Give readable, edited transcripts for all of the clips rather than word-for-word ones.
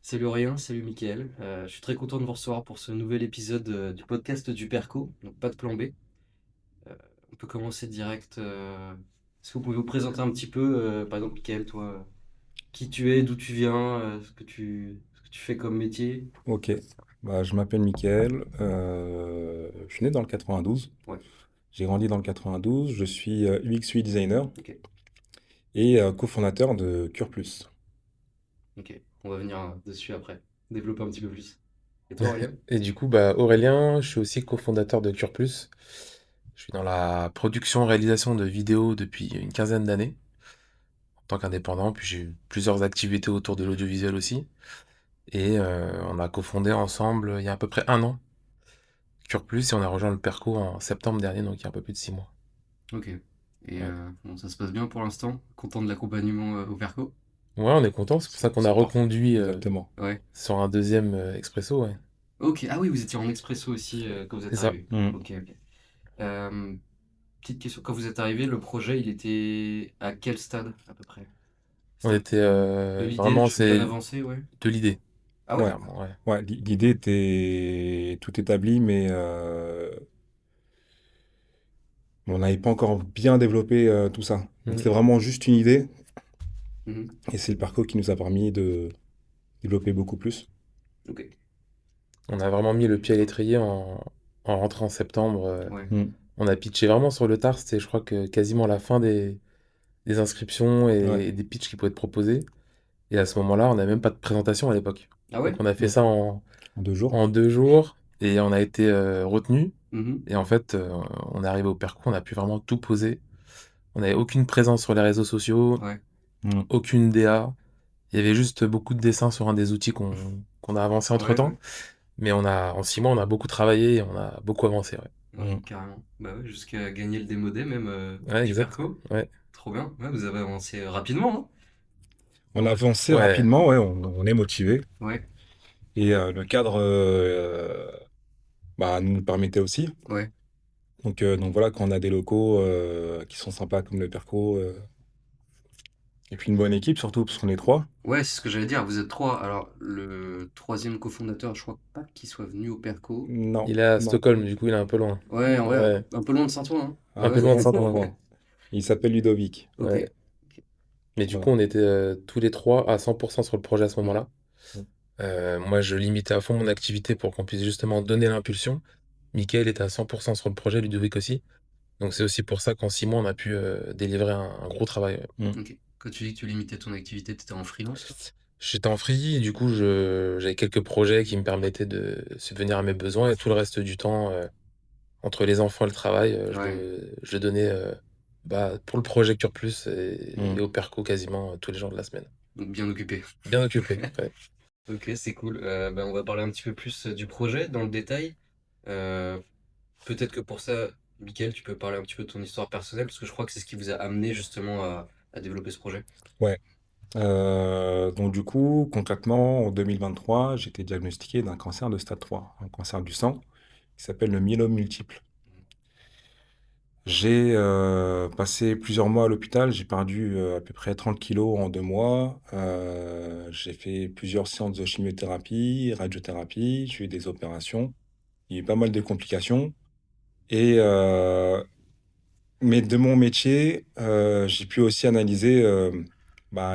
Salut Aurélien, salut Mickaël. Je suis très content de vous recevoir pour ce nouvel épisode du podcast du Perco, donc pas de plan B. Euh, on peut commencer direct. Est-ce que vous pouvez vous présenter un petit peu, par exemple Mickaël, toi, qui tu es, d'où tu viens, ce que tu fais comme métier? Ok, je m'appelle Mickaël, je suis né dans le 92, Ouais, j'ai grandi dans le 92, je suis UX/UI designer ok, et cofondateur de CurePlus. ok. On va venir dessus après, développer un petit peu plus. Et toi Aurélien? Et du coup, Aurélien, je suis aussi cofondateur de CurePlus. Je suis dans la production, réalisation de vidéos depuis une quinzaine d'années en tant qu'indépendant, puis j'ai eu plusieurs activités autour de l'audiovisuel aussi. Et on a cofondé ensemble il y a à peu près un an CurePlus et on a rejoint le Perco en septembre dernier, donc il y a un peu plus de 6 mois. Ok. Et Ouais, bon, ça se passe bien pour l'instant? Content de l'accompagnement au Perco? ouais, on est content, c'est pour ça qu'on a C'est parfait, reconduit exactement. Ouais. sur un deuxième expresso, ouais. Ok, ah oui, vous étiez en expresso aussi quand vous C'est êtes ça. arrivé. Mm. Ok, ok. Euh, Petite question, quand vous êtes arrivé, le projet, il était à quel stade à peu près? On C'était était de l'idée, des vraiment, choses bien c'est avancées, ouais. de l'idée, Ah ouais? Ouais, clairement, ouais. ouais, l'idée était tout établie, mais on n'avait pas encore bien développé tout ça. Donc Mm. c'était vraiment juste une idée, Mhm. et c'est le parcours qui nous a permis de développer beaucoup plus. Ok, On a vraiment mis le pied à l'étrier en rentrant en septembre. ouais. Mm. On a pitché vraiment sur le tard. C'était, je crois, que quasiment la fin des inscriptions Ouais, et des pitchs qui pouvaient être proposés. Et à ce moment-là, on n'avait même pas de présentation à l'époque. Ah Donc ouais? on a fait mm. ça En 2 jours. en 2 jours et on a été retenu. Mhm. Et en fait, on est arrivé au Perco, on a pu vraiment tout poser. On n'avait aucune présence sur les réseaux sociaux, Ouais, Mm. aucune DA. Il y avait juste beaucoup de dessins sur un des outils qu'on a avancé ouais, ouais. entre-temps. Mais en 6 mois, on a beaucoup travaillé et on a beaucoup avancé, ouais. Ouais, Mm. carrément. Bah ouais, jusqu'à gagner le démodé même Ouais, chez exact. Perco. Ouais. Trop bien. Ouais, vous avez avancé rapidement, hein? On a avancé Ouais. rapidement, ouais, on est motivé. Ouais, Et le cadre nous le permettait aussi. ouais. Donc voilà, quand on a des locaux qui sont sympas comme le Perco, et puis une bonne équipe surtout, parce qu'on est trois. Ouais, c'est ce que j'allais dire. Vous êtes trois. Alors, le troisième cofondateur, je crois pas qu'il soit venu au Perco. Non, Il est à non. Stockholm, du coup, il est un peu loin. Ouais, en vrai, Ouais. un peu loin de Saint-Ouen, hein. Ah Un peu ouais, loin de Saint-Ouen. complètement. Il s'appelle Ludovic. Ok. Ouais. Mais du coup, Voilà. on était tous les trois à 100% sur le projet à ce Mhm. moment-là. Moi, je limitais à fond mon activité pour qu'on puisse justement donner l'impulsion. Michael était à 100% sur le projet, Ludovic aussi. Donc, c'est aussi pour ça qu'en 6 mois, on a pu délivrer un gros travail. Ouais. Mm. Ok. Quand tu dis que tu limitais ton activité, t'étais en freelance, toi? J'étais en free, et du coup, j'avais quelques projets qui me permettaient de subvenir à mes besoins et tout le reste du temps, entre les enfants et le travail, Ouais. je le donnais pour le projet Cure Plus et Mm. au Perco quasiment tous les jours de la semaine. Donc bien occupé. Bien occupé, ouais. Ok, c'est cool. Ben, on va parler un petit peu plus du projet dans le détail. Euh, Peut-être que pour ça, Mickaël, tu peux parler un petit peu de ton histoire personnelle, parce que je crois que c'est ce qui vous a amené justement à développer ce projet. Ouais. Donc du coup, concrètement, en 2023, j'ai été diagnostiqué d'un cancer de stade 3, un cancer du sang, qui s'appelle le myélome multiple. J'ai passé plusieurs mois à l'hôpital, j'ai perdu à peu près 30 kilos en 2 mois. J'ai fait plusieurs séances de chimiothérapie, radiothérapie, j'ai eu des opérations. Il y a eu pas mal de complications. Et, mais de mon métier, j'ai pu aussi analyser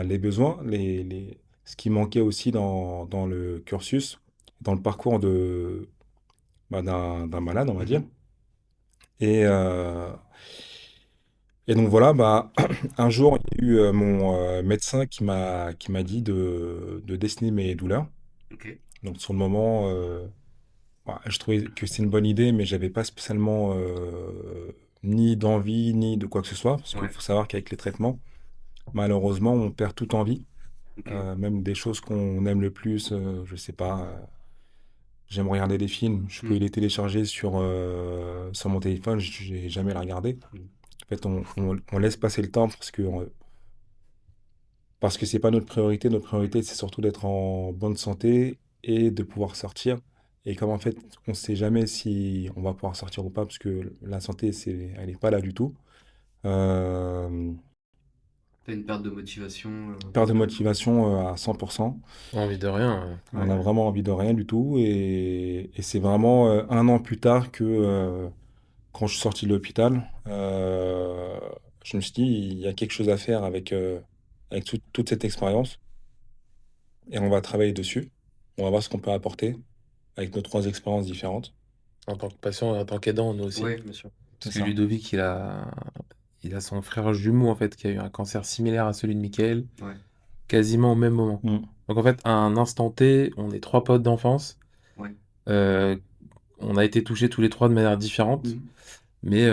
les besoins, ce qui manquait aussi dans le cursus, dans le parcours d'un malade, on va dire. Mhm. Et, Et donc voilà, un jour, il y a eu mon médecin qui m'a dit de dessiner mes douleurs. Ok. Donc sur le moment, je trouvais que c'est une bonne idée, mais j'avais pas spécialement ni d'envie, ni de quoi que ce soit, parce qu'il Ouais. faut savoir qu'avec les traitements, malheureusement, on perd toute envie. Ok. Même des choses qu'on aime le plus, je sais pas, j'aime regarder des films, je peux Hmm. les télécharger sur mon téléphone, j'ai jamais les regardé. Hmm. En fait, on laisse passer le temps parce que c'est pas notre priorité. Notre priorité, c'est surtout d'être en bonne santé et de pouvoir sortir. Et comme en fait, on ne sait jamais si on va pouvoir sortir ou pas, parce que la santé, elle n'est pas là du tout. Euh, T'as une perte de motivation. Perte de motivation à 100%. Envie de rien. On a Ouais. vraiment envie de rien du tout. Et c'est vraiment 1 an plus tard que quand je suis sorti de l'hôpital, je me suis dit, il y a quelque chose à faire avec toute cette expérience. Et on va travailler dessus. On va voir ce qu'on peut apporter avec nos 3 expériences différentes. En tant que patient et en tant qu'aidant, nous aussi. Ouais, bien sûr. C'est Parce que ça. Ludovic, il a son frère jumeau, en fait, qui a eu un cancer similaire à celui de Michael, Ouais. quasiment au même moment. Mm. Donc, en fait, à un instant T, on est 3 potes d'enfance. Ouais. Euh, on a été touchés tous les 3 de manière différente. Mhm. Mais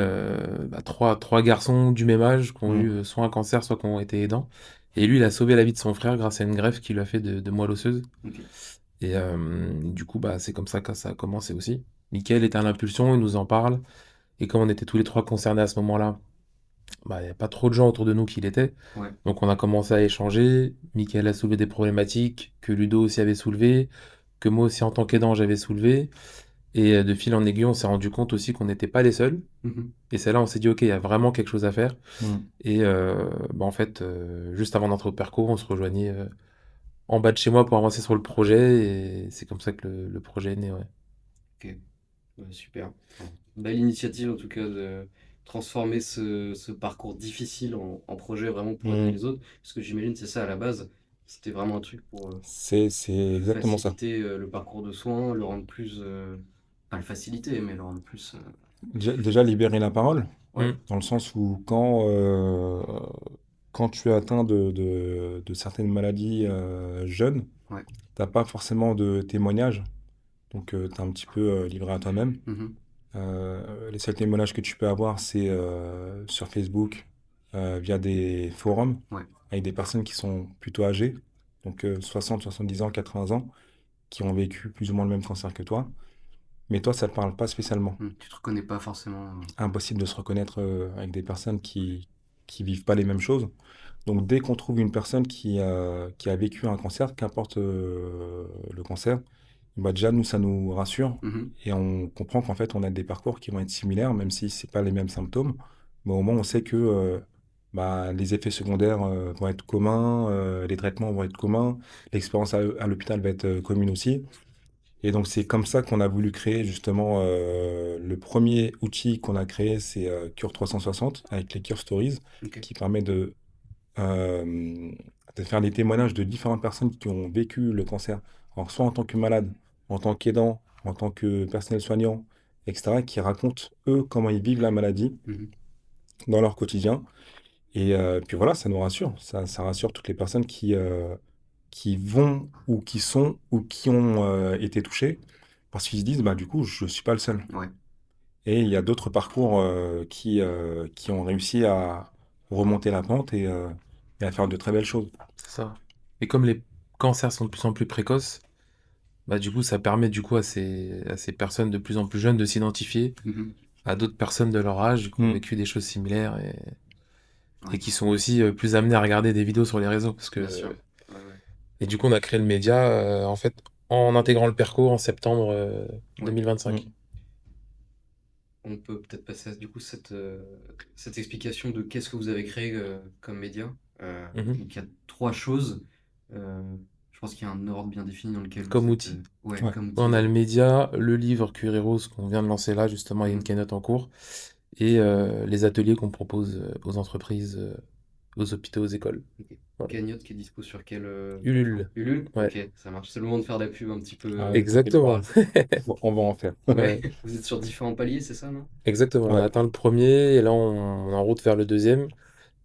trois garçons du même âge qui ont Mm. eu soit un cancer, soit qui ont été aidants. Et lui, il a sauvé la vie de son frère grâce à une greffe qu'il lui a fait de moelle osseuse. Ok. Et du coup, c'est comme ça que ça a commencé aussi. Mickaël était à l'impulsion, il nous en parle. Et comme on était tous les 3 concernés à ce moment-là, il n'y a pas trop de gens autour de nous qui l'étaient. Ouais. Donc on a commencé à échanger. Mickaël a soulevé des problématiques que Ludo aussi avait soulevées, que moi aussi en tant qu'aidant j'avais soulevé. Et de fil en aiguille, on s'est rendu compte aussi qu'on n'était pas les seuls. Mhm. Et c'est là on s'est dit, ok, il y a vraiment quelque chose à faire. Mm. Et en fait, juste avant d'entrer au Perco, on se rejoignait en bas de chez moi pour avancer sur le projet. Et c'est comme ça que le projet est né, ouais. Ok. Ouais, super. Belle initiative en tout cas de transformer ce parcours difficile en projet vraiment pour aider Mm. les autres. Parce que j'imagine c'est ça à la base. C'était vraiment un truc pour C'est exactement ça. faciliter le parcours de soins, le rendre plus... pas le faciliter, mais le rendre plus... Déjà libérer la parole, Ouais. Mm. dans le sens où quand tu es atteint de certaines maladies jeunes, Ouais. t'as pas forcément de témoignages, donc tu es un petit peu livré à toi-même. Mhm. Les seuls témoignages que tu peux avoir, c'est sur Facebook, via des forums, Ouais. avec des personnes qui sont plutôt âgées, donc 60, 70 ans, 80 ans, qui ont vécu plus ou moins le même cancer que toi. Mais toi, ça ne te parle pas spécialement. Tu te reconnais pas forcément. Impossible de se reconnaître avec des personnes qui vivent pas les mêmes choses. Donc dès qu'on trouve une personne qui a vécu un cancer, qu'importe le cancer, bah déjà nous ça nous rassure Mhm. et on comprend qu'en fait on a des parcours qui vont être similaires, même si c'est pas les mêmes symptômes. Mais au moins on sait que bah, les effets secondaires vont être communs, les traitements vont être communs, l'expérience à l'hôpital va être commune aussi. Et donc c'est comme ça qu'on a voulu créer justement le premier outil qu'on a créé, c'est Cure 360 avec les Cure Stories, Ok. qui permet euh, de faire les témoignages de différentes personnes qui ont vécu le cancer, alors soit en tant que malade, en tant qu'aidant, en tant que personnel soignant, etc., qui racontent eux comment ils vivent la maladie Mhm. dans leur quotidien. Et puis voilà, ça nous rassure, ça rassure toutes les personnes qui vont ou qui sont ou qui ont été touchés parce qu'ils se disent, bah, du coup, je ne suis pas le seul. Ouais. Et il y a d'autres parcours qui ont réussi à remonter la pente et à faire de très belles choses. C'est ça. Et comme les cancers sont de plus en plus précoces, du coup, ça permet du coup à ces personnes de plus en plus jeunes de s'identifier Mhm. à d'autres personnes de leur âge qui ont Mm. vécu des choses similaires et Ouais. qui sont aussi plus amenés à regarder des vidéos sur les réseaux. Bien sûr. Ouais, ouais. Et du coup, on a créé le média en fait en intégrant le Perco en septembre Ouais. 2025. Mm. On peut peut-être passer à du coup cette explication de qu'est-ce que vous avez créé comme média. Mhm. Donc il y a 3 choses. Euh, je pense qu'il y a un ordre bien défini dans lequel vous Comme êtes. outil. Ouais, Ouais. comme On outil. a le média, le livre Cuir et Rose qu'on vient de lancer là, justement, il y a une Mhm. keynote en cours, et les ateliers qu'on propose aux entreprises, aux hôpitaux, aux écoles. Ok. Voilà. Cagnotte qui est dispo sur quelle Ulule. plateforme? Ulule? Ouais, Ok, ça marche. C'est le moment de faire de la pub un petit peu Ah oui, t'inquiète exactement. pas, on va en faire. Ouais, Ouais, vous êtes sur différents paliers, c'est ça, non? exactement. On a Ouais. atteint le premier et là on est en route vers le deuxième.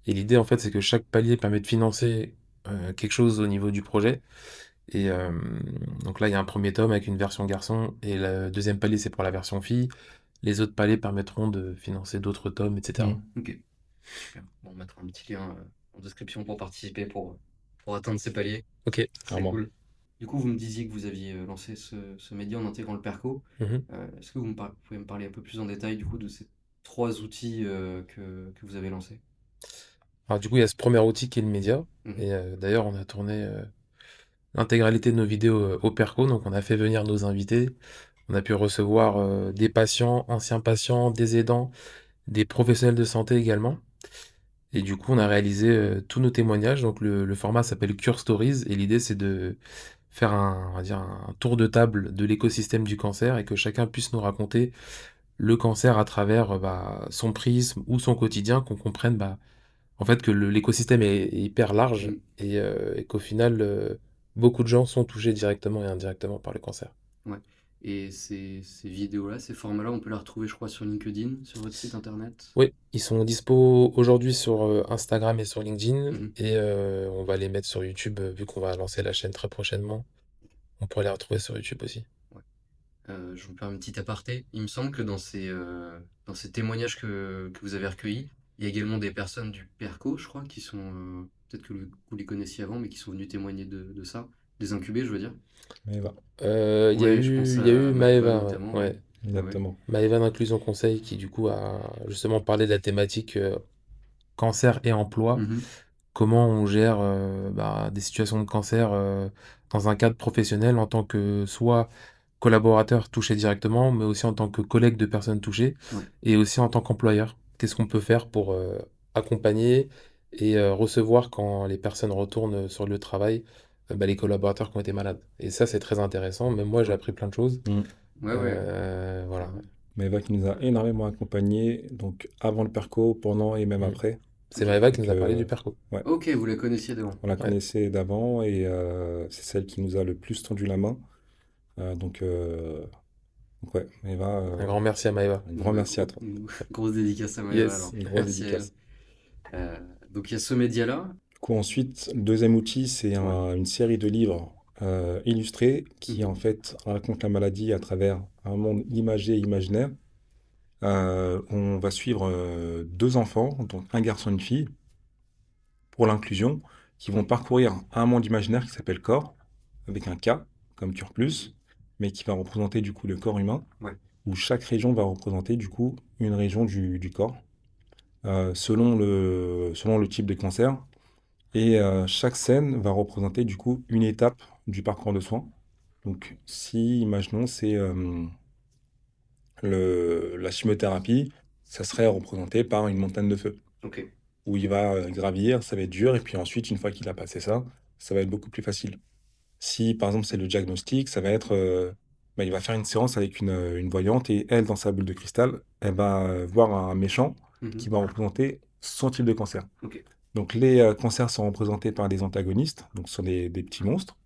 Et l'idée en fait c'est que chaque palier permet de financer quelque chose au niveau du projet. Et donc là il y a un premier tome avec une version garçon et le deuxième palier c'est pour la version fille. Les autres paliers permettront de financer d'autres tomes, etc. Mm. Ok, super. Bon, on mettra un petit lien en description pour participer pour atteindre ces paliers. Ok. Très Clairement. cool. Du coup, vous me disiez que vous aviez lancé ce média en intégrant le Perco. Mhm. Est-ce que vous pouvez me parler un peu plus en détail du coup de ces 3 outils que vous avez lancés? Alors du coup il y a ce premier outil qui est le média. Mhm. Et d'ailleurs on a tourné l'intégralité de nos vidéos au Perco, donc on a fait venir nos invités. On a pu recevoir des patients, anciens patients, des aidants, des professionnels de santé également. Et du coup, on a réalisé tous nos témoignages. Donc, le format s'appelle Cure Stories. Et l'idée, c'est de faire on va dire un tour de table de l'écosystème du cancer et que chacun puisse nous raconter le cancer à travers son prisme ou son quotidien, qu'on comprenne en fait que l'écosystème est hyper large Mm. et qu'au final, beaucoup de gens sont touchés directement et indirectement par le cancer. Ouais. Et ces vidéos-là, ces formats-là, on peut les retrouver, je crois, sur LinkedIn, sur votre site internet. Oui, ils sont dispo aujourd'hui sur Instagram et sur LinkedIn Mhm. et on va les mettre sur YouTube vu qu'on va lancer la chaîne très prochainement. On pourrait les retrouver sur YouTube aussi. Ouais. Je vous permets un petit aparté. Il me semble que dans ces témoignages que vous avez recueillis, il y a également des personnes du PERCO, je crois, qui sont, peut-être que vous les connaissiez avant, mais qui sont venus témoigner de ça. Des incubés, je veux dire. Mais va, Ouais, je pense Il y a à eu Maëva Maëva, ouais, notamment, ouais. ouais. Ouais, ouais. exactement. Maëva d'Inclusion Conseil qui du coup a justement parlé de la thématique cancer et emploi. Mhm. Comment on gère des situations de cancer dans un cadre professionnel en tant que soit collaborateur touché directement, mais aussi en tant que collègue de personnes touchées Ouais. et aussi en tant qu'employeur. Qu'est-ce qu'on peut faire pour accompagner et recevoir quand les personnes retournent sur le travail, les collaborateurs qui ont été malades. Et ça, c'est très intéressant. Même moi, j'ai Ouais. appris plein de choses. Mm. Ouais, ouais, Voilà. carrément. Maëva qui nous a énormément accompagnés, donc avant le perco, pendant et même Mm. après. C'est Ok. Maëva qui Donc, nous a parlé du perco. ouais, Ok, vous la connaissiez d'avant. on la Ouais. connaissait d'avant et c'est celle qui nous a le plus tendu la main. Donc ouais, Maëva, Un grand merci à Maëva. un Bon, grand bah, merci à toi. grosse dédicace à Maëva Yes. alors. Une grosse Merci à elle. dédicace. Euh, donc il y a ce média-là. Du coup, ensuite, le deuxième outil, c'est Ouais. une série de livres illustrés qui en Mhm. fait racontent la maladie à travers un monde imagé et imaginaire. On va suivre deux enfants, donc un garçon et une fille, pour l'inclusion, qui vont parcourir un monde imaginaire qui s'appelle Corps, avec un K, comme Cure Plus, mais qui va représenter du coup le corps humain, Ouais. où chaque région va représenter du coup une région du corps, selon le type de cancer. Et chaque scène va représenter du coup une étape du parcours de soins. Donc si, imaginons, c'est la chimiothérapie, ça serait représenté par une montagne de feu, Ok. où il va gravir, ça va être dur, et puis ensuite, une fois qu'il a passé ça, ça va être beaucoup plus facile. Si par exemple c'est le diagnostic, ça va être, il va faire une séance avec une voyante, et elle, dans sa bulle de cristal, elle va voir un méchant qui Mhm. va représenter son type de cancer. Ok. Donc les cancers sont représentés par des antagonistes, donc ce sont des petits monstres.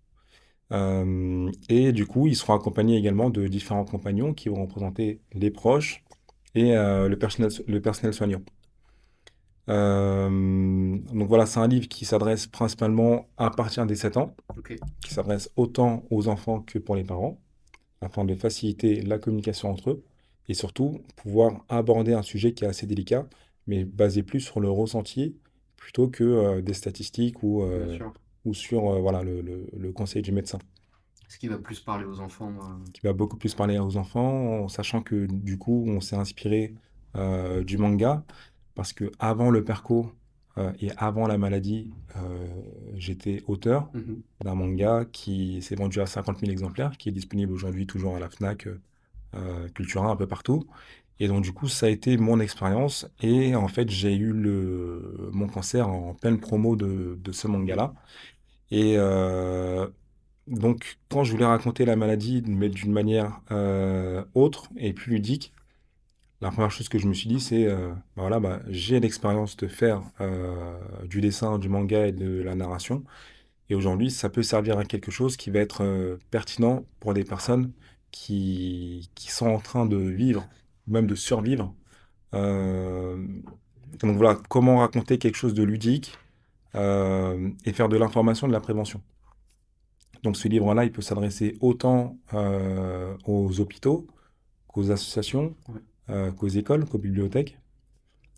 Et du coup, ils seront accompagnés également de différents compagnons qui vont représenter les proches et le personnel soignant. Donc voilà, c'est un livre qui s'adresse principalement à partir des 7 ans, Ok. qui s'adresse autant aux enfants que pour les parents, afin de faciliter la communication entre eux et surtout pouvoir aborder un sujet qui est assez délicat, mais basé plus sur le ressenti plutôt que des statistiques Bien sûr. ou sur voilà, le conseil du médecin, Ce qui va plus parler aux enfants. qui va beaucoup plus parler aux enfants, en sachant que du coup, on s'est inspiré du manga, parce que avant le perco et avant la maladie, j'étais auteur Mhm. d'un manga qui s'est vendu à 50 000 exemplaires, qui est disponible aujourd'hui toujours à la Fnac, Cultura, un peu partout. Et donc du coup, ça a été mon expérience. Et en fait, j'ai eu mon cancer en pleine promo de ce manga-là. Et donc, quand je voulais raconter la maladie, mais d'une manière autre et plus ludique, la première chose que je me suis dit, c'est, voilà, j'ai l'expérience de faire du dessin, du manga et de la narration. Et aujourd'hui, ça peut servir à quelque chose qui va être pertinent pour des personnes qui sont en train de vivre, même de survivre. Euh, donc voilà, comment raconter quelque chose de ludique et faire de l'information, de la prévention. Donc ce livre-là, il peut s'adresser autant aux hôpitaux, qu'aux associations, Ouais. qu'aux écoles, qu'aux bibliothèques.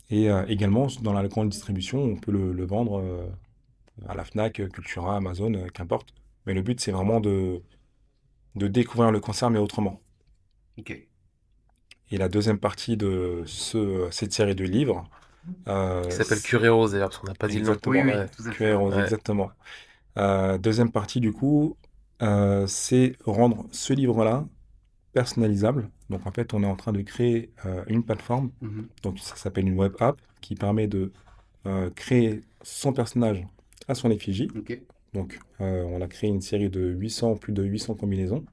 Et également, dans la grande distribution, on peut le vendre à la Fnac, Cultura, Amazon, qu'importe. Mais le but, c'est vraiment de découvrir le cancer, mais autrement. Ok. Et la deuxième partie de cette série de livres, Qui s'appelle c'est- Curé Rose d'ailleurs, parce qu'on n'a pas dit le nom. Oui, exactement, oui, Ouais, tout à fait. QR Ouais. 11, ouais. exactement. Deuxième partie, du coup, c'est rendre ce livre-là personnalisable. Donc, en fait, on est en train de créer une plateforme. Mhm. Donc, ça s'appelle une web app qui permet de créer son personnage à son effigie. Ok. Donc, on a créé une série de plus de 800 combinaisons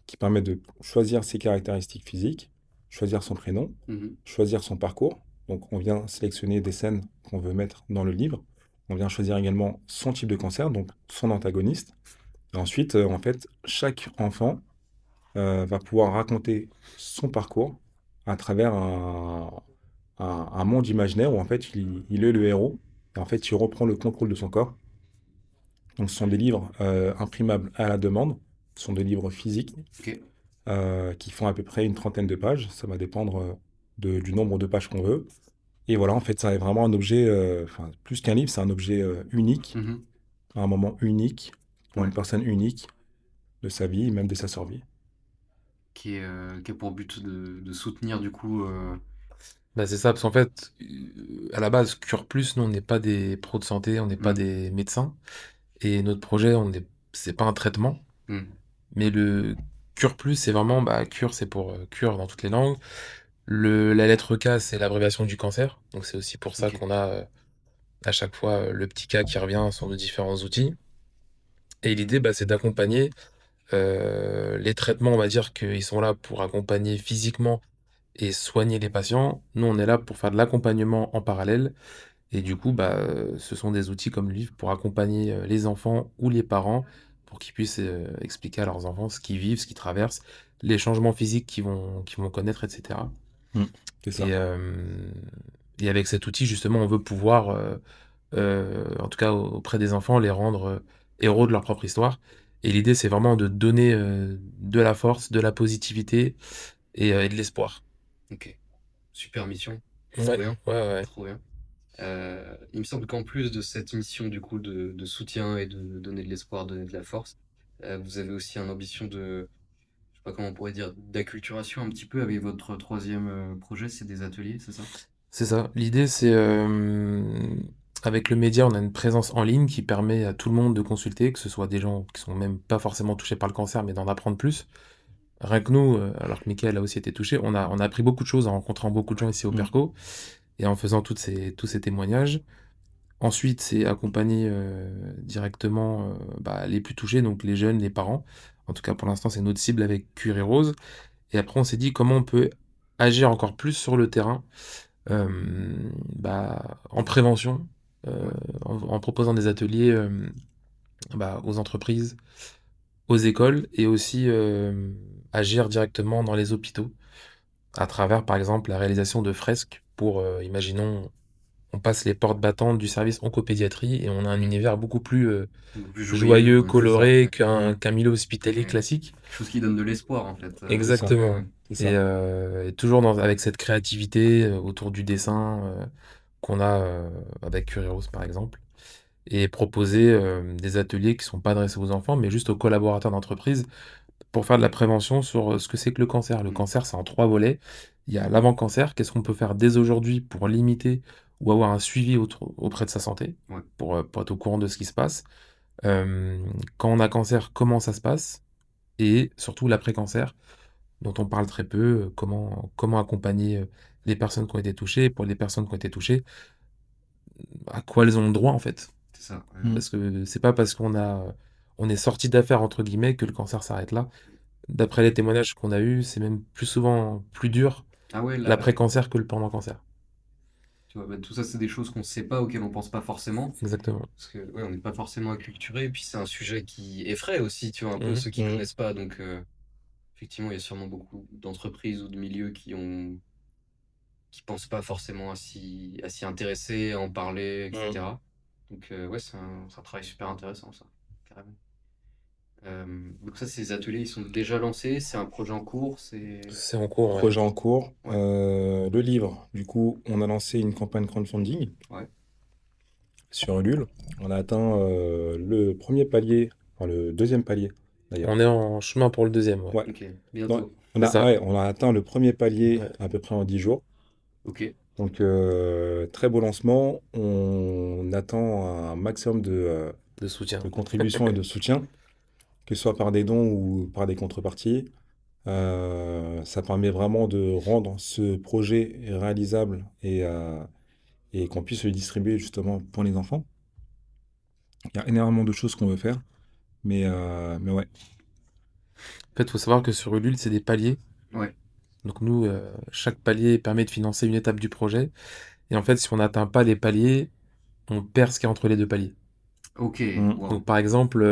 qui permettent de choisir ses caractéristiques physiques, choisir son prénom, Mhm. choisir son parcours. Donc, on vient sélectionner des scènes qu'on veut mettre dans le livre. On vient choisir également son type de cancer, donc son antagoniste. Et ensuite, en fait, chaque enfant va pouvoir raconter son parcours à travers un monde imaginaire où en fait il est le héros et en fait il reprend le contrôle de son corps. Donc ce sont des livres imprimables à la demande, ce sont des livres physiques Ok. qui font à peu près une trentaine de pages, ça va dépendre du nombre de pages qu'on veut. Et voilà, en fait ça est vraiment un objet, enfin plus qu'un livre, c'est un objet unique, Mhm. à un moment unique, pour Ouais. une personne unique de sa vie, même de sa survie. Qui a pour but de soutenir du coup. Bah, c'est ça, parce qu'en fait, à la base, Cure Plus, nous, on n'est pas des pros de santé, on n'est pas Mm. des médecins. Et notre projet, c'est pas un traitement, Mm. mais le Cure Plus, c'est vraiment, bah, cure, c'est pour cure dans toutes les langues. La lettre K, c'est l'abréviation du cancer. Donc, c'est aussi pour ça Ok. qu'on a à chaque fois le petit K qui revient sur nos différents outils. Et l'idée, bah, c'est d'accompagner les traitements, on va dire qu'ils sont là pour accompagner physiquement et soigner les patients. Nous, on est là pour faire de l'accompagnement en parallèle. Et du coup, bah, ce sont des outils comme le livre pour accompagner, les enfants ou les parents pour qu'ils puissent, expliquer à leurs enfants ce qu'ils vivent, ce qu'ils traversent, les changements physiques qu'ils vont connaître et cetera. Mm. C'est Et ça. hem et avec cet outil, justement, on veut pouvoir, en tout cas auprès des enfants, les rendre, héros de leur propre histoire. Et l'idée, c'est vraiment de donner, de la force, de la positivité et de l'espoir. Ok. Super mission. Trop Ouais, bien. ouais, ouais. Trop bien. Il me semble qu'en plus de cette mission du coup de soutien et de donner de l'espoir, donner de la force, vous avez aussi une ambition de, je sais pas comment on pourrait dire, d'acculturation un petit peu avec votre troisième projet, c'est des ateliers, c'est ça? C'est ça. L'idée, c'est, avec le média, on a une présence en ligne qui permet à tout le monde de consulter, que ce soit des gens qui sont même pas forcément touchés par le cancer, mais d'en apprendre plus. Rien que nous, alors que Mickaël a aussi été touché, on a appris beaucoup de choses en rencontrant beaucoup de gens ici au Mm. Perco et en faisant tous ces témoignages. Ensuite, c'est accompagner, directement, bah, les plus touchés, donc les jeunes, les parents. En tout cas, pour l'instant, c'est notre cible avec Cuir et Rose. Et après, on s'est dit: «Comment on peut agir encore plus sur le terrain?» Bah, en prévention, heu, Ouais. en proposant des ateliers, bah, aux entreprises, aux écoles et aussi, agir directement dans les hôpitaux à travers, par exemple, la réalisation de fresques pour, imaginons, on passe les portes battantes du service oncopédiatrie et on a un univers beaucoup plus, Beaucoup plus joyeux, joyeux, c'est ça. coloré Ouais. qu'un Mm. milieu hospitalier Ouais. classique. Quelque chose qui donne de l'espoir en fait. C'est ça. Ouais, Exactement. ouais. C'est Et ça. toujours avec cette créativité, autour du dessin, qu'on a, avec Curios, par exemple. Et proposer, des ateliers qui sont pas adressés aux enfants, mais juste aux collaborateurs d'entreprise pour faire de la prévention sur, ce que c'est que le cancer. Le Mm. cancer, c'est en 3 volets. Il y a l'avant-cancer, qu'est-ce qu'on peut faire dès aujourd'hui pour limiter ou avoir un suivi auprès de sa santé, Ouais. pour être au courant de ce qui se passe. Quand on a cancer, comment ça se passe? Et surtout l'après-cancer, dont on parle très peu, comment accompagner, les personnes qui ont été touchées. Pour les personnes qui ont été touchées, à quoi elles ont le droit, en fait? C'est ça. Ouais. Mm. Parce que c'est pas parce on est «sorti d'affaire» entre guillemets que le cancer s'arrête là. D'après les témoignages qu'on a eus, c'est même plus souvent plus dur Ah ouais, là, l'après-cancer que le pendant-cancer. tu vois, bah, tout ça, c'est des choses qu'on ne sait pas, auxquelles on pense pas forcément. Exactement. Parce que ouais, on n'est pas forcément acculturé, et puis c'est un sujet qui effraie aussi, tu vois, un peu Mmh. ceux qui Mm. connaissent pas. Donc effectivement, il y a sûrement beaucoup d'entreprises ou de milieux qui pensent pas forcément à s'y intéresser, à en parler, Mm. etc. Donc ouais, c'est un travail super intéressant, ça, carrément. Donc ça, ces ateliers, ils sont déjà lancés, c'est un projet en cours, c'est... C'est en cours, ouais. Projet en cours. Ouais, Le livre, du coup, on a lancé une campagne crowdfunding ouais, sur Ulule. On a atteint le premier palier, enfin le deuxième palier d'ailleurs. On est en chemin pour le deuxième, ouais. Ouais. ok, Non, bientôt. C'est ça, ouais, on a atteint le premier palier ouais, à peu près en 10 jours. Ok, Donc, très beau lancement. On attend un maximum de soutien. de contributions et de soutien, que ce soit par des dons ou par des contreparties. Ça permet vraiment de rendre ce projet réalisable et qu'on puisse le distribuer justement pour les enfants. Il y a énormément de choses qu'on veut faire, mais ouais. En fait, il faut savoir que sur Ulule, c'est des paliers. Ouais. Donc nous, chaque palier permet de financer une étape du projet. Et en fait, si on n'atteint pas les paliers, on perd ce qu'il y a entre les deux paliers. Ok. Mm. Wow. Donc par exemple,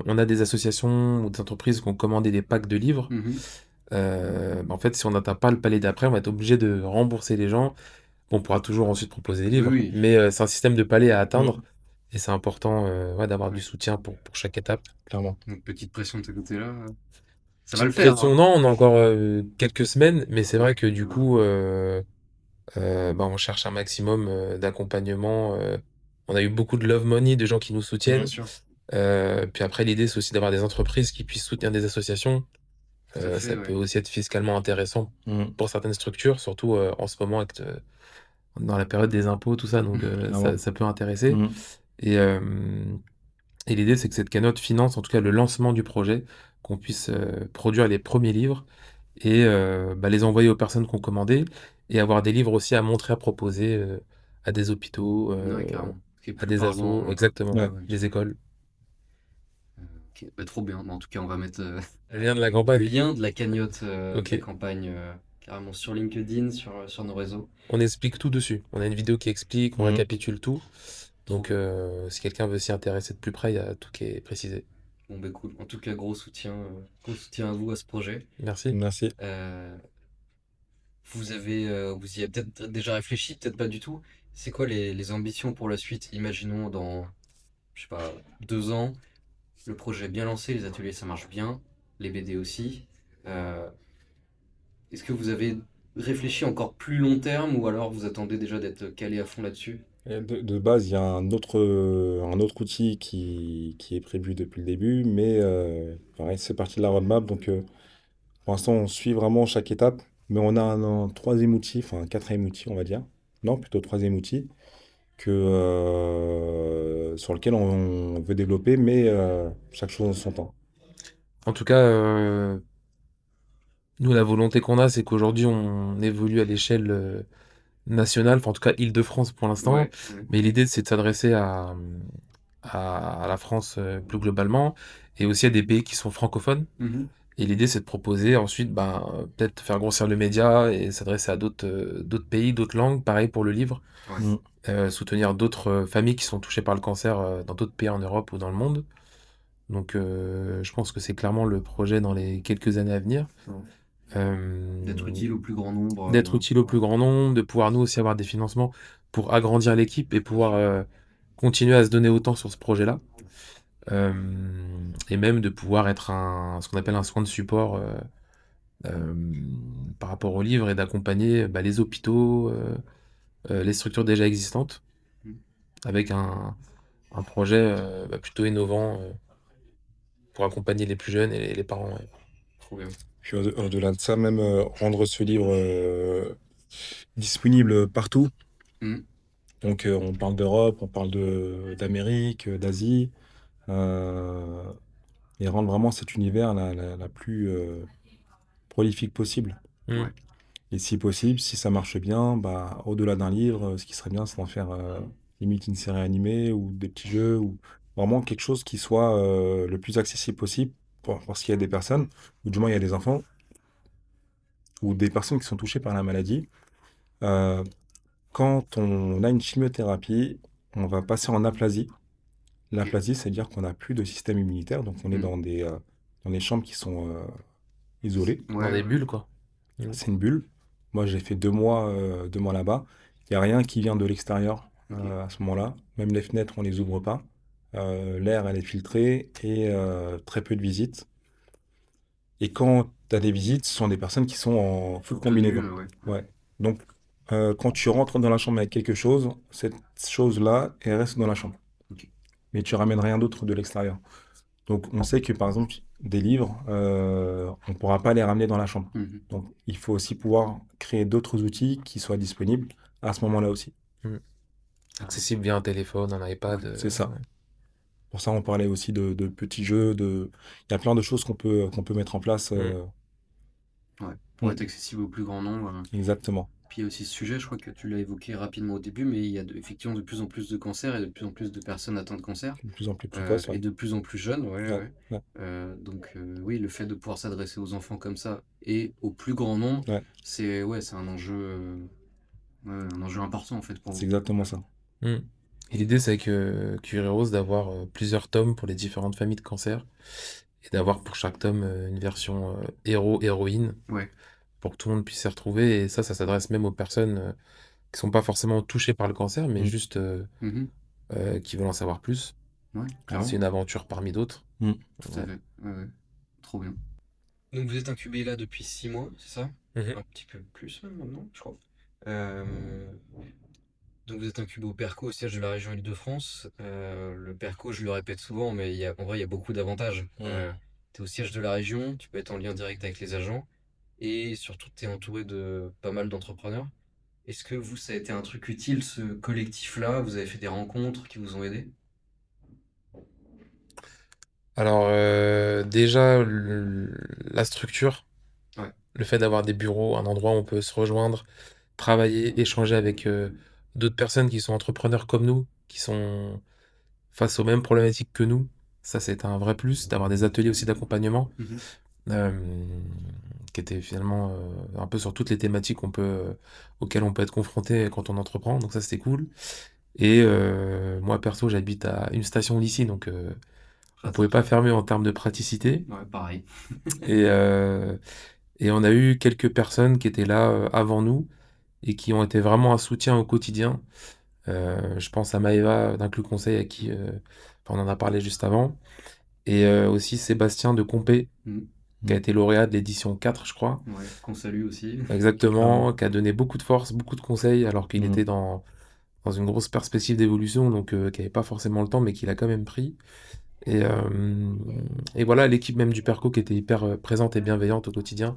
on a des associations ou des entreprises qui ont commandé des packs de livres. Mhm. En fait, si on n'atteint pas le palier d'après, on va être obligé de rembourser les gens. On pourra toujours ensuite proposer des Oui, livres, oui. mais c'est un système de paliers à atteindre. Mm. Et c'est important ouais, d'avoir du Ouais. soutien pour chaque étape. Clairement. Donc, petite pression de ce côté-là. Ça va le Petite faire, pression, hein. non, on a encore quelques semaines, mais c'est vrai Ouais. que du coup, on cherche un maximum d'accompagnement. On a eu beaucoup de love money, de gens qui nous Bien soutiennent. sûr. Puis après, l'idée, c'est aussi d'avoir des entreprises qui puissent soutenir des associations. Tout à fait, Ça peut ouais. aussi être fiscalement intéressant Mm. pour certaines structures, surtout en ce moment avec, dans la période des impôts, tout ça, donc Clairement. ça peut intéresser. Mm. Et, euh, et l'idée, c'est que cette cagnotte finance en tout cas le lancement du projet, qu'on puisse produire les premiers livres et les envoyer aux personnes qui ont commandé et avoir des livres aussi à montrer, à proposer à des hôpitaux, Ouais, carrément. Ce qui est à plus des parlant. assos, exactement, Ouais, Ouais. ouais. des écoles. Ok. Bah, trop bien. Bah, en tout cas, on va mettre Le lien de la le campagne. lien de la cagnotte de la Ok. campagne carrément sur LinkedIn, sur nos réseaux. On explique tout dessus. On a une vidéo qui explique, on Mm. récapitule tout. Trop Donc, si quelqu'un veut s'y intéresser de plus près, il y a tout qui est précisé. bon, bah cool. En tout cas, gros soutien à vous à ce projet. Merci. Merci. Euh, vous y avez peut-être déjà réfléchi, peut-être pas du tout. C'est quoi les ambitions pour la suite? Imaginons dans, je sais pas, 2 ans, le projet est bien lancé, les ateliers ça marche bien, les BD aussi. Euh, Est-ce que vous avez réfléchi encore plus long terme ou alors vous attendez déjà d'être calé à fond là-dessus? Et de base, il y a un autre outil qui est prévu depuis le début, mais pareil, c'est parti de la roadmap. Donc, pour l'instant, on suit vraiment chaque étape, mais on a un troisième outil, enfin un quatrième outil, on va dire. Non, plutôt troisième outil, sur lequel on veut développer, mais chaque chose en son temps. En tout cas, nous, la volonté qu'on a, c'est qu'aujourd'hui, on évolue à l'échelle nationale, enfin, en tout cas, Île-de-France pour l'instant. Ouais, ouais. Mais l'idée, c'est de s'adresser à la France plus globalement et aussi à des pays qui sont francophones. Mhm. Et l'idée, c'est de proposer ensuite, peut-être faire grossir le média et s'adresser à d'autres pays, d'autres langues. Pareil pour le livre. Ouais. Mm. Soutenir d'autres familles qui sont touchées par le cancer dans d'autres pays en Europe ou dans le monde. Donc, je pense que c'est clairement le projet dans les quelques années à venir. Ouais. Euh, D'être utile au plus grand nombre. D'être utile au plus grand nombre, de pouvoir nous aussi avoir des financements pour agrandir l'équipe et pouvoir continuer à se donner autant sur ce projet-là. Euh, et même de pouvoir être ce qu'on appelle un soin de support euh, par rapport au livre et d'accompagner les hôpitaux, les structures déjà existantes Mhm. avec un projet plutôt innovant pour accompagner les plus jeunes et les parents. Ouais. Trop bien. Puis au-delà de ça, même rendre ce livre disponible partout. Mhm. Donc, on parle d'Europe, on parle d'Amérique, d'Asie, euh, et rendre vraiment cet univers la plus prolifique possible. Mm. Ouais. Et si possible, si ça marche bien, au-delà d'un livre, ce qui serait bien, c'est d'en faire limite une série animée ou des petits jeux, ou vraiment quelque chose qui soit le plus accessible possible, parce qu'il y a des personnes, ou du moins il y a des enfants, ou des personnes qui sont touchées par la maladie. Euh, Quand on a une chimiothérapie, on va passer en aplasie. L'aplasie, c'est-à-dire qu'on n'a plus de système immunitaire, donc on est Mhm. dans des chambres qui sont isolées. Dans Ouais, des ouais. bulles, quoi. Mm. C'est une bulle. Moi, j'ai fait 2 mois là-bas. Il n'y a rien qui vient de l'extérieur Ok. à ce moment-là. Même les fenêtres, on les ouvre pas. L'air, elle est filtrée et très peu de visites. Et quand tu as des visites, ce sont des personnes qui sont en full Tenue, combinaison. ouais. Ouais. Donc, quand tu rentres dans la chambre avec quelque chose, cette chose-là, elle reste dans la chambre. Ok. Mais tu ramènes rien d'autre de l'extérieur. Donc, on sait que par exemple, des livres, on ne pourra pas les ramener dans la chambre. Mhm. Donc, il faut aussi pouvoir créer d'autres outils qui soient disponibles à ce moment-là aussi. Mm. Accessible via un téléphone, un iPad. C'est ça. Ouais. Pour ça, on parlait aussi de petits jeux. Il y a plein de choses qu'on peut mettre en place. Ouais. Pour Mm, être accessible au plus grand nombre. exactement. Puis il y a aussi ce sujet, je crois que tu l'as évoqué rapidement au début, mais il y a effectivement de plus en plus de cancers et de plus en plus de personnes atteintes de cancer, De plus en plus précoce, et ouais. de plus en plus jeunes, ouais, Ouais, ouais. ouais, Donc oui, le fait de pouvoir s'adresser aux enfants comme ça et au plus grand nombre, ouais, c'est ouais, un enjeu important en fait pour c'est vous. exactement ça. Mm. Et l'idée, c'est que Curie Rose d'avoir plusieurs tomes pour les différentes familles de cancer et d'avoir pour chaque tome une version héros-héroïne Ouais. pour que tout le monde puisse s'y retrouver. Et ça s'adresse même aux personnes qui sont pas forcément touchées par le cancer, mais Mm. juste Mhm. qui veulent en savoir plus. Ouais, Ah clairement. C'est une aventure parmi d'autres. Mm. Tout à Ouais. fait. Ouais, ouais. Trop bien. Donc vous êtes incubé là depuis 6 mois, c'est ça? Mhm. Un petit peu plus même maintenant, je crois. Euh, Donc vous êtes incubé au Perco, au siège de la région Île-de-France. Le Perco, je le répète souvent, mais en vrai, il y a beaucoup d'avantages. Mm. Tu es au siège de la région, tu peux être en lien direct avec les agents, et surtout, tu es entouré de pas mal d'entrepreneurs. Est-ce que vous, ça a été un truc utile, ce collectif-là? Vous avez fait des rencontres qui vous ont aidé? Alors, déjà, la structure, Ouais. le fait d'avoir des bureaux, un endroit où on peut se rejoindre, travailler, échanger avec d'autres personnes qui sont entrepreneurs comme nous, qui sont face aux mêmes problématiques que nous, ça c'est un vrai plus, d'avoir des ateliers aussi d'accompagnement, Mhm. euh, qui étaient finalement un peu sur toutes les thématiques auxquelles on peut être confronté quand on entreprend, donc ça c'était cool. Et moi perso, j'habite à une station d'ici, donc on pouvait Pratique. pas faire mieux en termes de praticité. Ouais, pareil. Et, euh, et on a eu quelques personnes qui étaient là avant nous et qui ont été vraiment un soutien au quotidien. Je pense à Maëva d'Inclus Conseil à qui enfin, on en a parlé juste avant. Et aussi Sébastien de Compé, Mhm. qui a Mm. été lauréat de l'édition 4, je crois. Ouais, qu'on salue aussi. Clairement. Exactement, qui a donné beaucoup de force, beaucoup de conseils, alors qu'il Mm. était dans une grosse perspective d'évolution, donc qui n'avait pas forcément le temps, mais qu'il a quand même pris. Et, euh, et voilà, l'équipe même du Perco qui était hyper présente et bienveillante au quotidien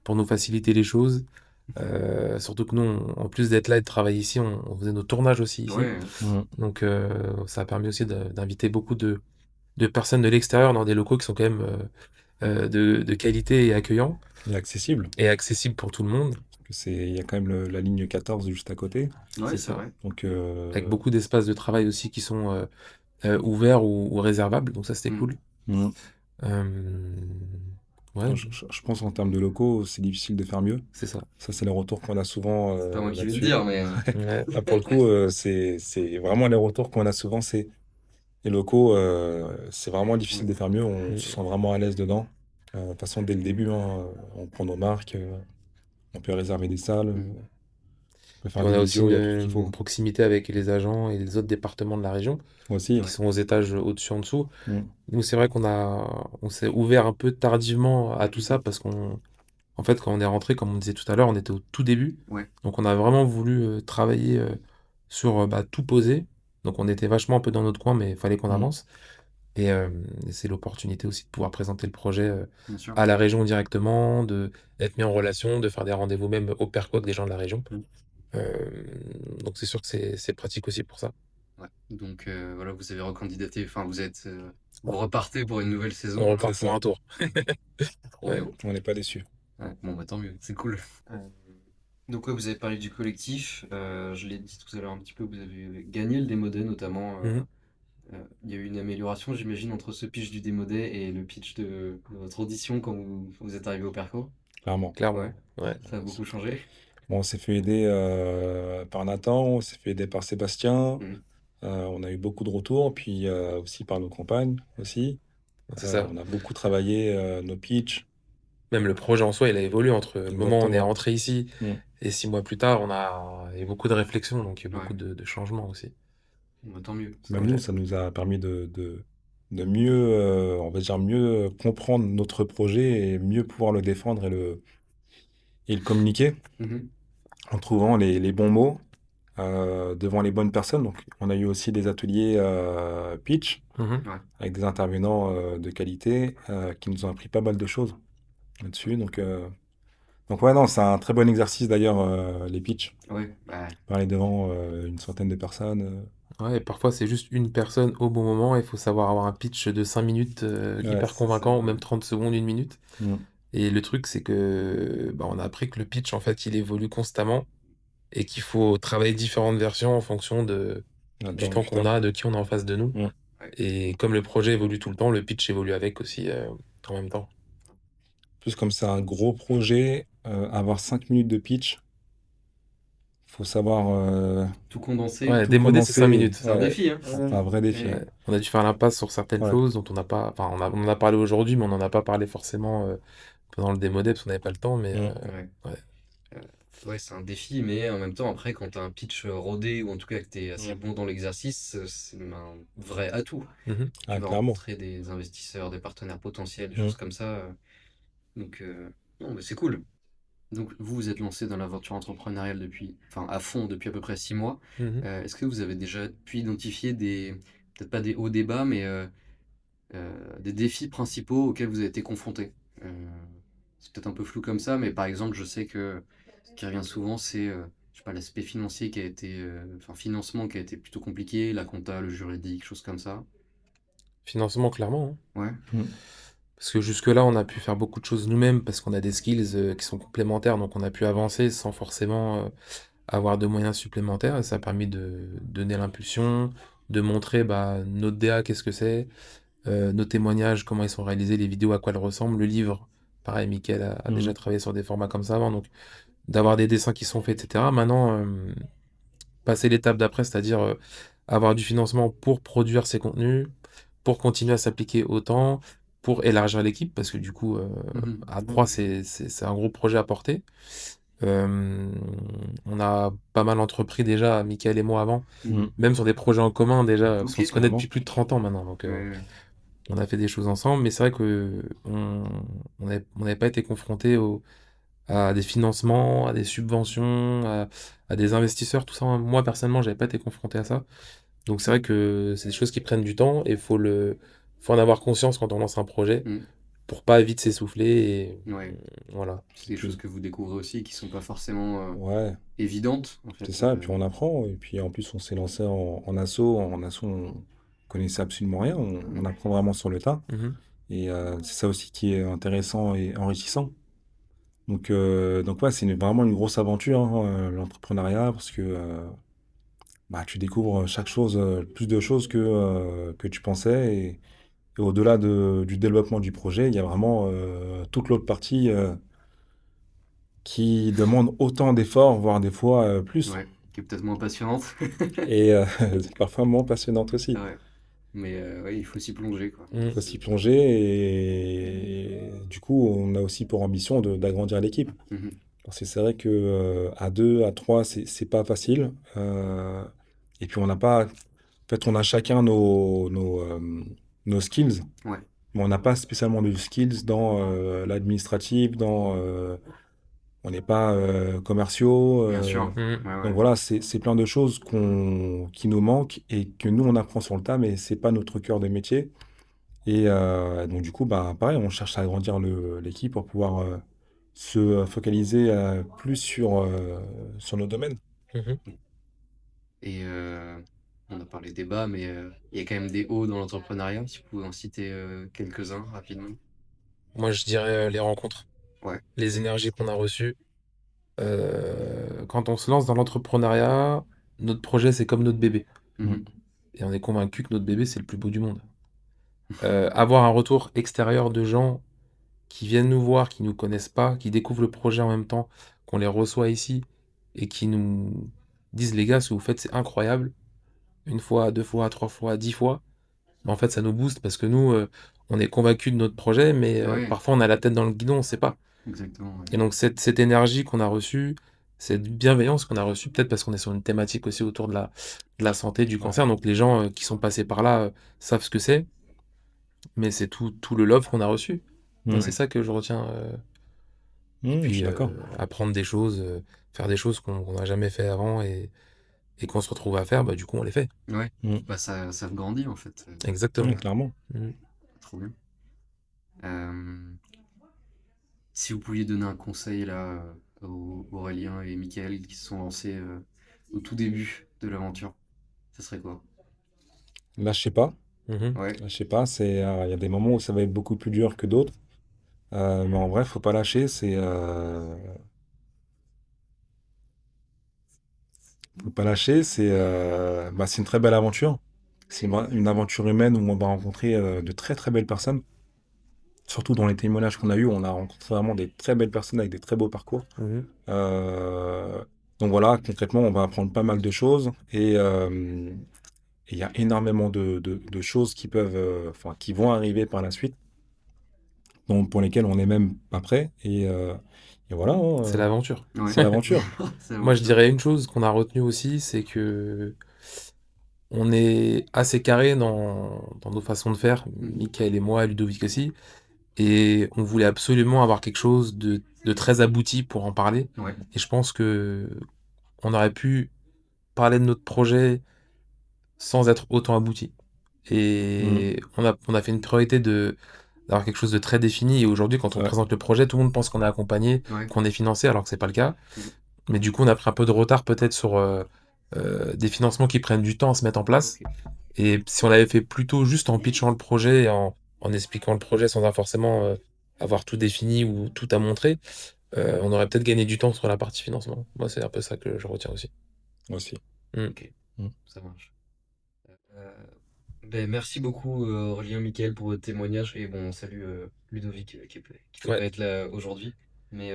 pour nous faciliter les choses. Surtout que nous, en plus d'être là et de travailler ici, on faisait nos tournages aussi ici. Ouais, Mm. Donc ça a permis aussi d'inviter beaucoup de personnes de l'extérieur dans des locaux qui sont quand même de qualité et accueillants Et accessible. et accessibles pour tout le monde. Parce que il y a quand même la ligne 14 juste à côté. ouais, C'est c'est ça. vrai. Donc, Avec beaucoup d'espaces de travail aussi qui sont ouverts ou réservables. Donc ça, c'était Mm. cool. mm. Euh, ouais, Je pense en termes de locaux, c'est difficile de faire mieux. c'est ça. Ça, c'est les retours qu'on a souvent C'est pas moi qui vais le là-dessus. dire, mais Ouais. Là, pour le coup, c'est vraiment les retours qu'on a souvent, c'est les locaux, c'est vraiment difficile ouais. de faire mieux. On se Mm. sent vraiment à l'aise dedans. De toute façon, dès le début, hein, on prend nos marques, on peut réserver des salles, Mm. on peut Et faire on des a aussi visios, il y a tout ce qu'il une faut. proximité avec les agents et les autres départements de la région Moi aussi, qui Ouais. sont aux étages au-dessus, en dessous. mm, Nous, c'est vrai on s'est ouvert un peu tardivement à tout ça parce en fait, quand on est rentré, comme on disait tout à l'heure, on était au tout début. Ouais. Donc, on a vraiment voulu travailler sur bah, tout poser. Donc, on était vachement un peu dans notre coin, mais il fallait qu'on mm, avance. Et c'est l'opportunité aussi de pouvoir présenter le projet Bien sûr. à la région directement, d'être mis en relation, de faire des rendez-vous même au PERCO avec des gens de la région. Mm. Euh, donc, c'est sûr que c'est pratique aussi pour ça. Ouais. Donc voilà, vous avez recandidaté, enfin vous repartez pour une nouvelle saison. On c'est repart pour ça. un tour. Trop Ouais. bien. On n'est pas déçus. Ouais, bon, bah tant mieux, c'est cool. Donc ouais, vous avez parlé du collectif, je l'ai dit tout à l'heure un petit peu, vous avez gagné le démodé notamment. Mhm. Il y a eu une amélioration, j'imagine, entre ce pitch du démodé et le pitch de votre audition quand vous êtes arrivé au Perco. Clairement. Clairement. Ouais, Ouais. ça a beaucoup changé. Bon, on s'est fait aider par Nathan, on s'est fait aider par Sébastien. Mhm. On a eu beaucoup de retours, puis aussi par nos compagnes aussi. C'est ça. On a beaucoup travaillé nos pitchs. Même le projet en soi, il a évolué entre le moment où on est Exactement. rentré ici Mm. et 6 mois plus tard. Il y a eu beaucoup de réflexions, donc il y a eu Ouais, beaucoup de changements aussi. bon, bah, tant mieux. Même Ouais. nous, ça nous a permis de mieux, on va dire, mieux comprendre notre projet et mieux pouvoir le défendre et le communiquer Mhm. en trouvant les bons mots devant les bonnes personnes. Donc, on a eu aussi des ateliers pitch Mhm. Ouais, avec des intervenants de qualité qui nous ont appris pas mal de choses là-dessus. Donc ouais, non, c'est un très bon exercice d'ailleurs, les pitchs. ouais, bah, Parler devant une centaine de personnes. Ouais, et parfois c'est juste une personne au bon moment. Il faut savoir avoir un pitch de 5 minutes Ouais. hyper c'est ça, convaincant, ou ouais. même 30 secondes, 1 minute. Mm. Et le truc, c'est que bah, on a appris que le pitch, en fait, il évolue constamment. et qu'il faut travailler différentes versions en fonction du temps qu'on a, de qui on a en face de nous. Mm. Ouais. Et comme le projet évolue tout le temps, le pitch évolue avec aussi en même temps. Plus comme c'est un gros projet, avoir 5 minutes de pitch, faut savoir Tout condensé. Ouais, tout démoder, c'est 5 condenser. minutes. C'est un Ouais, défi, hein. c'est un vrai défi. Ouais. Ouais. On a dû faire l'impasse sur certaines Ouais. choses dont on n'a pas. Enfin, on en a parlé aujourd'hui, mais on n'en a pas parlé forcément pendant le démodé parce qu'on n'avait pas le temps. Mais Mm. Ouais. ouais. Ouais, c'est un défi, mais en même temps, après, quand tu as un pitch rodé, ou en tout cas que tu es assez bon dans l'exercice, c'est même un vrai atout. Mhm. Ah, Tu vas clairement. rencontrer des investisseurs, des partenaires potentiels, des Mm. choses comme ça. Donc, non, mais c'est cool. Donc, vous vous êtes lancé dans l'aventure entrepreneuriale enfin, à fond depuis à peu près 6 mois. Mhm. Est-ce que vous avez déjà pu identifier peut-être pas des hauts débats, mais des défis principaux auxquels vous avez été confrontés? C'est peut-être un peu flou comme ça, mais par exemple, je sais que ce qui revient souvent, c'est, je sais pas, l'aspect financier qui a été, enfin, financement qui a été plutôt compliqué, la compta, le juridique, choses comme ça. Financement, clairement, hein. Ouais, Mm. Parce que jusque-là, on a pu faire beaucoup de choses nous-mêmes parce qu'on a des skills qui sont complémentaires, donc on a pu avancer sans forcément avoir de moyens supplémentaires. Et ça a permis de donner l'impulsion, de montrer notre DA, qu'est-ce que c'est, nos témoignages, comment ils sont réalisés, les vidéos, à quoi elles ressemblent, le livre. Pareil, Mickaël a déjà Mm. travaillé sur des formats comme ça avant, donc d'avoir des dessins qui sont faits, etc. Maintenant, passer l'étape d'après, c'est-à-dire avoir du financement pour produire ces contenus, pour continuer à s'appliquer autant, pour élargir l'équipe, parce que du coup, mhm, à 3, c'est un gros projet à porter. Euh, on a pas mal entrepris déjà, Mickaël et moi avant, mhm. même sur des projets en commun déjà, parce Ok, qu'on se connaît Clairement. depuis plus de 30 ans maintenant, donc ouais, ouais. on a fait des choses ensemble, mais c'est vrai que on n'avait pas été confronté à des financements, à des subventions, à des investisseurs, tout ça. Moi, personnellement, j'avais pas été confronté à ça. Donc c'est vrai que c'est des choses qui prennent du temps et faut en avoir conscience quand on lance un projet Mm, pour pas vite s'essouffler et ouais. voilà. C'est des choses Puis, que vous découvrez aussi qui sont pas forcément ouais, évidentes, en c'est fait. ça. Et puis on apprend. Et puis en plus, on s'est lancé en asso. En asso, on connaissait absolument rien. On apprend vraiment sur le tas. Mhm. Et c'est ça aussi qui est intéressant et enrichissant. Donc ouais, vraiment une grosse aventure, hein, l'entrepreneuriat, parce que bah, tu découvres chaque chose, plus de choses que tu pensais. Et au-delà du développement du projet, il y a vraiment toute l'autre partie qui demande autant d'efforts, voire des fois plus. Ouais, qui est peut-être moins passionnante. Et c'est parfois moins passionnante aussi. Ouais. Mais ouais, il faut s'y plonger, quoi. Il Mhm. faut s'y plonger et du coup, on a aussi pour ambition d'agrandir l'équipe. Mhm. Parce que c'est vrai que à deux, à trois, c'est pas facile. Et puis on n'a pas. En fait, on a chacun nos skills, Ouais, mais on n'a pas spécialement de skills dans l'administratif, on n'est pas commerciaux. bien sûr. Mhm. Ouais, Donc ouais. voilà, c'est plein de choses qui nous manquent et que nous, on apprend sur le tas, mais c'est pas notre cœur de métier. Et donc du coup, bah, pareil, on cherche à agrandir l'équipe pour pouvoir se focaliser plus sur nos domaines. Mhm. Et on a parlé débat, mais il y a quand même des hauts dans l'entrepreneuriat. Si vous pouvez en citer quelques-uns rapidement. Moi, je dirais les rencontres, Ouais. les énergies qu'on a reçues. Quand on se lance dans l'entrepreneuriat, notre projet, c'est comme notre bébé. Mm. Mhm. Et on est convaincu que notre bébé, c'est le plus beau du monde. Avoir un retour extérieur de gens qui viennent nous voir, qui nous connaissent pas, qui découvrent le projet en même temps, qu'on les reçoit ici et qui nous disent les gars, ce que vous faites, c'est incroyable. Une fois, deux fois, trois fois, 10 fois. En fait, ça nous booste parce que nous, on est convaincus de notre projet, mais Ouais, parfois on a la tête dans le guidon, on ne sait pas. exactement. Ouais. Et donc cette énergie qu'on a reçue, cette bienveillance qu'on a reçue, peut-être parce qu'on est sur une thématique aussi autour de la santé, du Ouais. cancer, donc les gens qui sont passés par là savent ce que c'est, mais c'est tout le love qu'on a reçu. Donc Mm. c'est ça que je retiens. Et Je puis suis d'accord. apprendre des choses, faire des choses qu'on n'a jamais fait avant et qu'on se retrouve à faire, bah du coup on les fait. Ouais. Mm. Bah, ça te grandit, en fait. Exactement. Clairement. Mm. Trop bien. Euh, Si vous pouviez donner un conseil là aux Aurélien et Michael qui se sont lancés au tout début de l'aventure, ça serait quoi? Lâchez pas. Mhm. Ouais, Lâchez pas. Il y a des moments où ça va être beaucoup plus dur que d'autres. Mais en vrai, faut pas lâcher. faut pas lâcher. C'est une très belle aventure. C'est une aventure humaine où on va rencontrer de très très belles personnes. Surtout dans les témoignages qu'on a eus, on a rencontré vraiment des très belles personnes avec des très beaux parcours. Mhm. Euh, donc voilà, concrètement, on va apprendre pas mal de choses et il y a énormément de choses qui peuvent, enfin, qui vont arriver par la suite, pour lesquelles on n'est même pas prêt. Et voilà, hein, C'est l'aventure. Ouais. c'est l'aventure. C'est Moi, je l'aventure. dirais une chose qu'on a retenue aussi, c'est que on est assez carré dans nos façons de faire, Michael et moi, Ludovic aussi, et on voulait absolument avoir quelque chose de très abouti pour en parler. Ouais. Et je pense que on aurait pu parler de notre projet sans être autant abouti. Et on a fait une priorité d'avoir quelque chose de très défini. Et aujourd'hui, quand C'est on vrai. présente le projet, tout le monde pense qu'on est accompagné, Ouais. qu'on est financé, alors que c'est pas le cas. Mm. Mais du coup, on a pris un peu de retard peut-être sur des financements qui prennent du temps à se mettre en place. Ok. Et si on l'avait fait plutôt juste en pitchant le projet, et en expliquant le projet sans forcément avoir tout défini ou tout à montrer, on aurait peut-être gagné du temps sur la partie financement. Moi, c'est un peu ça que je retiens aussi. Aussi. Mm. Ok, Mm. ça marche. Euh, ben, merci beaucoup Aurélien, Mickaël pour votre témoignage et bon, salut Ludovic qui peut Ouais. pas être là aujourd'hui. Mais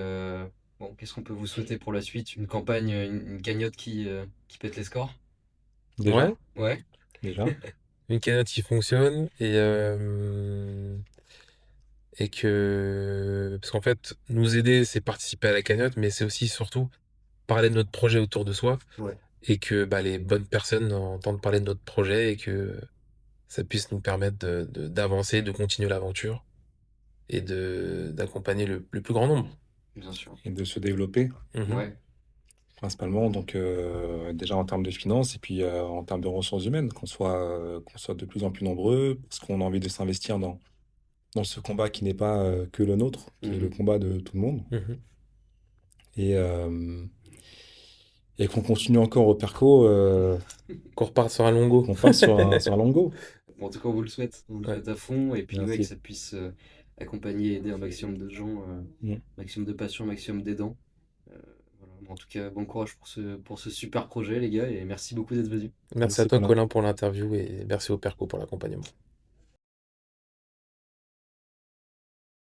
bon, qu'est-ce qu'on peut vous souhaiter pour la suite? Une campagne, une cagnotte qui pète les scores? Déjà, Ouais, Ouais, déjà. une cagnotte qui fonctionne et que... Parce qu'en fait, nous aider, c'est participer à la cagnotte, mais c'est aussi surtout parler de notre projet autour de soi ouais, et que bah, les bonnes personnes entendent parler de notre projet et que ça puisse nous permettre d'avancer, de continuer l'aventure et d'accompagner le plus grand nombre. bien sûr. Et de se développer, Mhm. Ouais, principalement. Donc, déjà en termes de finances et puis en termes de ressources humaines, qu'on soit de plus en plus nombreux, parce qu'on a envie de s'investir dans ce combat qui n'est pas que le nôtre, qui est le mhm, combat de tout le monde. Mhm. Et, euh, et qu'on continue encore au perco, Qu'on reparte sur un longo. qu'on passe sur un longo. Bon, en tout cas, on vous le Ouais. souhaite à fond et puis ouais, que Merci. ça puisse accompagner et aider un maximum de gens, Mm. maximum de patients, maximum d'aidants. Voilà. Bon, en tout cas, bon courage pour ce super projet, les gars, et merci beaucoup d'être venus. Merci à Merci, toi, Colin. Colin, pour l'interview et merci au Perco pour l'accompagnement.